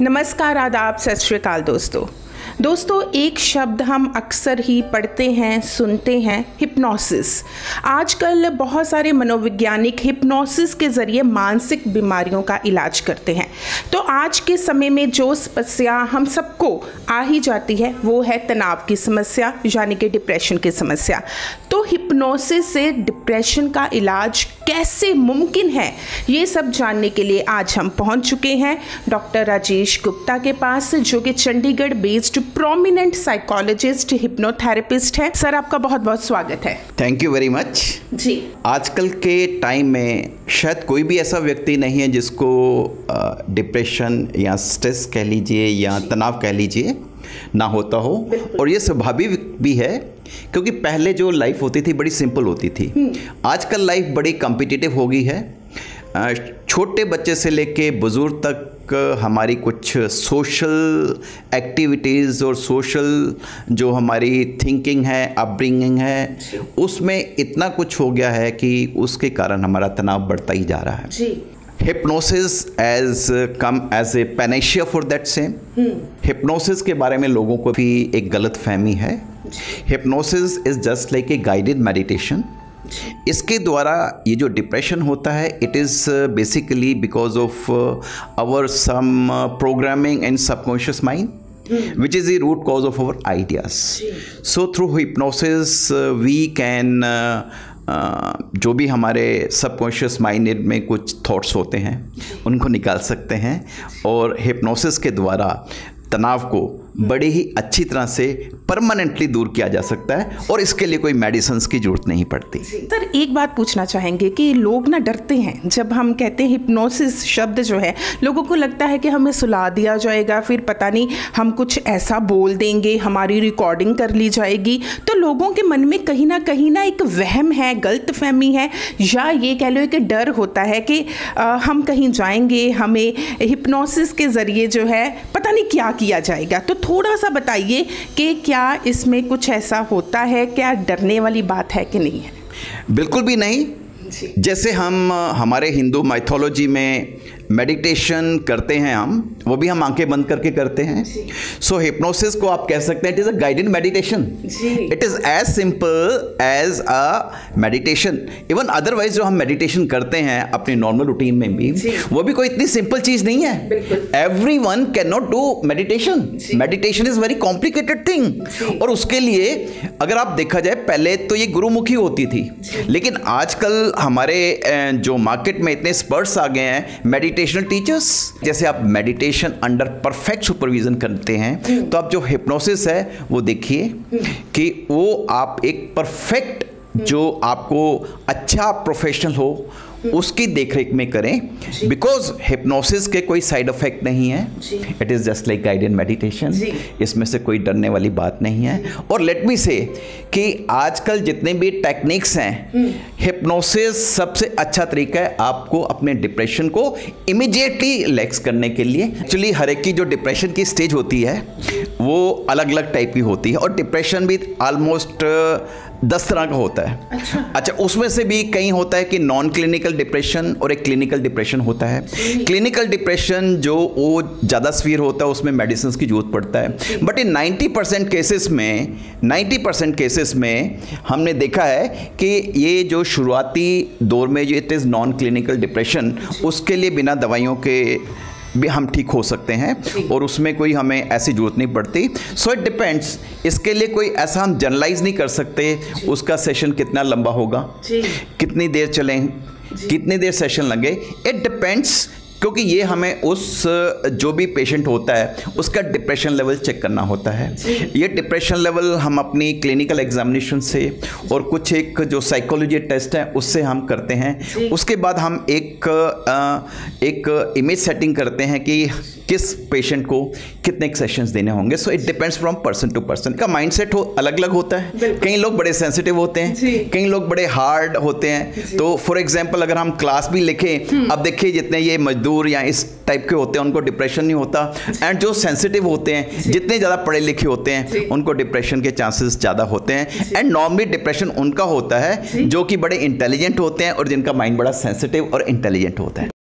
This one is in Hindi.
नमस्कार, आदाब, सत श्री अकाल दोस्तों, एक शब्द हम अक्सर ही पढ़ते हैं, सुनते हैं, हिप्नोसिस। आजकल बहुत सारे मनोवैज्ञानिक हिप्नोसिस के ज़रिए मानसिक बीमारियों का इलाज करते हैं। तो आज के समय में जो समस्या हम सबको आ ही जाती है वो है तनाव की समस्या, यानी कि डिप्रेशन की समस्या। तो हिप्नोसिस से डिप्रेशन का इलाज कैसे मुमकिन है, ये सब जानने के लिए आज हम पहुंच चुके हैं डॉक्टर राजेश गुप्ता के पास, जो कि Chandigarh based prominent psychologist, hypnotherapist है। सर, आपका बहुत बहुत स्वागत है। थैंक यू वेरी मच जी। आजकल के टाइम में शायद कोई भी ऐसा व्यक्ति नहीं है जिसको डिप्रेशन या स्ट्रेस कह लीजिए या तनाव कह लीजिए ना होता हो। और ये स्वाभाविक भी है क्योंकि पहले जो लाइफ होती थी बड़ी सिंपल होती थी। आजकल लाइफ बड़ी कॉम्पिटिटिव हो गई है। छोटे बच्चे से लेके बुजुर्ग तक हमारी कुछ सोशल एक्टिविटीज़ और सोशल जो हमारी थिंकिंग है, अपब्रिंगिंग है, उसमें इतना कुछ हो गया है कि उसके कारण हमारा तनाव बढ़ता ही जा रहा है। जी। Hypnosis as come as a panacea for that same. Hypnosis के बारे में लोगों को भी एक गलत फहमी है। Hypnosis is just like a guided meditation. इसके द्वारा ये जो डिप्रेशन होता है, it is basically because of our some programming in subconscious mind which is the root cause of our ideas. So through hypnosis we can जो भी हमारे सबकॉन्शियस माइंड में कुछ थॉट्स होते हैं उनको निकाल सकते हैं और हिप्नोसिस के द्वारा तनाव को बड़ी ही अच्छी तरह से परमानेंटली दूर किया जा सकता है और इसके लिए कोई मेडिसिन्स की ज़रूरत नहीं पड़ती। सर, एक बात पूछना चाहेंगे कि लोग ना डरते हैं जब हम कहते हैं हिप्नोसिस शब्द जो है, लोगों को लगता है कि हमें सुला दिया जाएगा, फिर पता नहीं हम कुछ ऐसा बोल देंगे, हमारी रिकॉर्डिंग कर ली जाएगी। तो लोगों के मन में कहीं ना एक वहम है, गलत फहमी है, या ये कह लो कि डर होता है कि हम कहीं जाएंगे, हमें हिप्नोसिस के ज़रिए जो है पता नहीं क्या किया जाएगा। तो थोड़ा सा बताइए कि क्या इसमें कुछ ऐसा होता है, क्या डरने वाली बात है कि नहीं है? बिल्कुल भी नहीं। जैसे हम हमारे हिंदू माइथोलॉजी में मेडिटेशन करते हैं, वो भी हम आंखें बंद करके करते हैं। सो हिप्नोसिस को आप कह सकते हैं it is a guided meditation. It is as simple as a meditation. Even otherwise जो हम मेडिटेशन करते हैं अपने नॉर्मल रूटीन में भी, वो भी कोई इतनी सिंपल चीज़ नहीं है। Everyone can not do meditation. Meditation is very complicated thing. और उसके लिए अगर आप देखा जाए, पहले तो ये गुरुमुखी होती थी, लेकिन आजकल हमारे जो मार्केट में इतने एक्सपर्ट्स आ गए हैं, मेडिटेशनल टीचर्स। जैसे आप मेडिटेशन अंडर परफेक्ट सुपरविजन करते हैं, तो आप जो हिप्नोसिस है वो देखिए कि वो आप एक परफेक्ट, जो आपको अच्छा प्रोफेशनल हो उसकी देखरेख में करें। बिकॉज हिप्नोसिस के कोई साइड इफेक्ट नहीं है। It is just like guided meditation. इसमें से कोई डरने वाली बात नहीं है। और लेट मी से कि आजकल जितने भी टेक्निक्स हैं, हिप्नोसिस सबसे अच्छा तरीका है आपको अपने डिप्रेशन को इमीडिएटली रिलैक्स करने के लिए। एक्चुअली हर एक की जो डिप्रेशन की स्टेज होती है वो अलग अलग टाइप की होती है, और डिप्रेशन भी ऑलमोस्ट 10 तरह का होता है। अच्छा, उसमें से भी कहीं होता है कि नॉन क्लिनिकल डिप्रेशन और एक क्लिनिकल डिप्रेशन होता है। क्लिनिकल डिप्रेशन जो वो ज़्यादा सीवियर होता है, उसमें मेडिसिन की जरूरत पड़ता है। बट इन 90% केसेस में हमने देखा है कि ये जो शुरुआती दौर में जो it is non clinical depression, उसके लिए बिना दवाइयों के भी हम ठीक हो सकते हैं और उसमें कोई हमें ऐसी जरूरत नहीं पड़ती। सो इट डिपेंड्स। इसके लिए कोई ऐसा हम जनरलाइज नहीं कर सकते उसका सेशन कितना लंबा होगा, कितनी देर चलें, कितनी देर सेशन लगे। इट डिपेंड्स, क्योंकि ये हमें उस जो भी पेशेंट होता है उसका डिप्रेशन लेवल चेक करना होता है। ये डिप्रेशन लेवल हम अपनी क्लिनिकल एग्जामिनेशन से और कुछ एक जो साइकोलॉजी टेस्ट है उससे हम करते हैं। उसके बाद हम एक इमेज सेटिंग करते हैं कि किस पेशेंट को कितने सेशंस देने होंगे। So it depends from person to person. का माइंडसेट अलग अलग होता है। कई लोग बड़े सेंसिटिव होते हैं, कई लोग बड़े हार्ड होते हैं। तो फॉर एग्जांपल अगर हम क्लास भी लिखें, अब देखिए जितने ये मजदूर या इस टाइप के होते हैं उनको डिप्रेशन नहीं होता, एंड जो सेंसिटिव होते हैं, जितने ज़्यादा पढ़े लिखे होते हैं, उनको डिप्रेशन के चांसेस ज़्यादा होते हैं। एंड नॉर्मली डिप्रेशन उनका होता है जो कि बड़े इंटेलिजेंट होते हैं और जिनका माइंड बड़ा सेंसिटिव और इंटेलिजेंट होता है।